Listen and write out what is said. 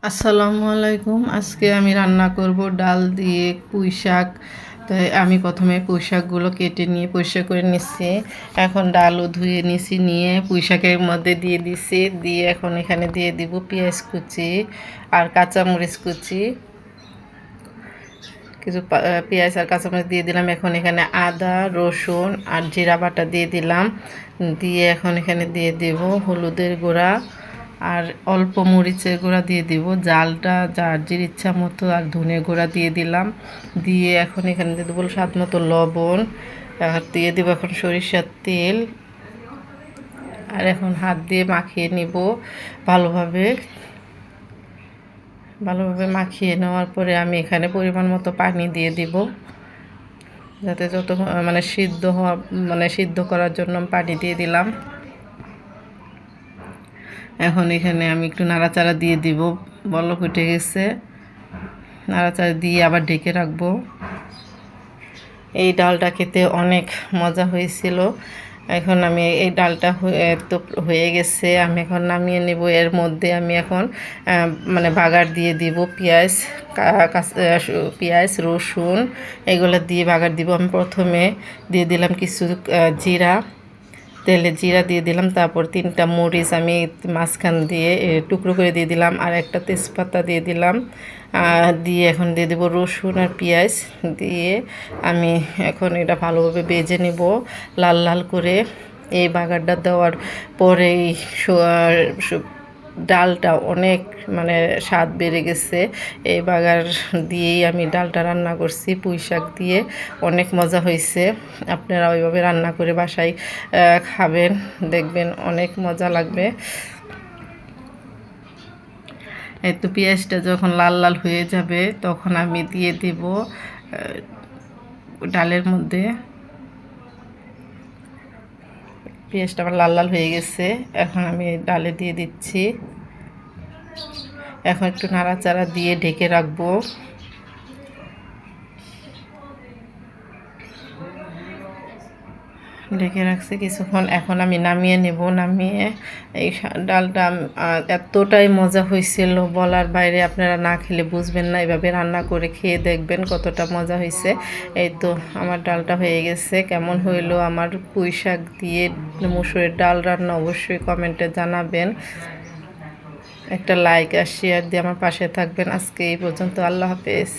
আসসালামু আলাইকুম। আজকে আমি রান্না করব ডাল দিয়ে পুঁই শাক। তাই আমি প্রথমে পুঁই শাকগুলো কেটে নিয়ে পরিষ্কার করে নিচ্ছি। এখন ডালও ধুয়ে নিছি, নিয়ে পুঁই শাকের মধ্যে দিয়ে দিছি। দিয়ে এখন এখানে দিয়ে দিব পেঁয়াজ কুচি আর কাঁচামরিচ কুচি। কিছু পেঁয়াজ আর কাঁচামরিচ দিয়ে দিলাম। এখন এখানে আদা, রসুন আর জিরা বাটা দিয়ে দিলাম। দিয়ে এখন এখানে দিয়ে দেব হলুদের গুঁড়া আর অল্প মরিচের গুঁড়া দিয়ে দিব। জালটা যার যে ইচ্ছা মতো, আর ধনে গুঁড়া দিয়ে দিলাম। দিয়ে এখন এখানে দিয়ে দেবো স্বাদ মতো লবণ, আর দিয়ে দেবো এখন সরিষার তেল। আর এখন হাত দিয়ে মাখিয়ে নিব ভালোভাবে। মাখিয়ে নেওয়ার পরে আমি এখানে পরিমাণ মতো পানি দিয়ে দিব, যাতে যত সিদ্ধ করার জন্য পানি দিয়ে দিলাম। এখন এখানে আমি একটু নাড়াচাড়া দিয়ে দিব। বলক উঠে গেছে, নাড়াচাড়া দিয়ে আবার ঢেকে রাখবো। এই ডালটা খেতে অনেক মজা হয়েছিল। এখন আমি এই ডালটা তো হয়ে গেছে, আমি এখন নামিয়ে নেব। এর মধ্যে আমি এখন বাগার দিয়ে দিব পেঁয়াজ, রসুন এগুলো দিয়ে বাগার দিব। আমি প্রথমে দিয়ে দিলাম কিছু তেলে জিরা দিয়ে দিলাম। তারপর 3টা মরিচ আমি মাঝখান দিয়ে টুকরো করে দিয়ে দিলাম, আর একটা তেজপাতা দিয়ে দিলাম। দিয়ে এখন দিয়ে দেবো রসুন আর পেঁয়াজ দিয়ে আমি এখন এটা ভালোভাবে ভেজে নেব লাল লাল করে। এই বাগারটা দেওয়ার পরে ডালটা অনেক স্বাদ বেড়ে গেছে। এই বাগার দিয়েই আমি ডালটা রান্না করছি, পুঁই শাক দিয়ে। অনেক মজা হয়েছে। আপনারা ওইভাবে রান্না করে বাসায় খাবেন, দেখবেন অনেক মজা লাগবে। এই তো পেঁয়াজটা যখন লাল লাল হয়ে যাবে তখন আমি দিয়ে দেব ডালের মধ্যে। পেঁয়াজটা আমার লাল লাল হয়ে গেছে, এখন আমি ডালে দিয়ে দিচ্ছি। এখন একটু নাড়াচাড়া দিয়ে ঢেকে রাখবো। ঢেকে রাখছি কিছুক্ষণ, এখন আমি নামিয়ে নেব। নামিয়ে এই ডালটা এতটাই মজা হয়েছিল বলার বাইরে, আপনারা না খেলে বুঝবেন না। এভাবে রান্না করে খেয়ে দেখবেন কতটা মজা হয়েছে। এই তো আমার ডালটা হয়ে গেছে। কেমন হইলো আমার পুঁই শাক দিয়ে মুসুরের ডাল রান্না অবশ্যই কমেন্টে জানাবেন। একটা লাইক আর শেয়ার দিয়ে আমার পাশে থাকবেন। আজকে এই পর্যন্ত, আল্লাহ হাফেজ।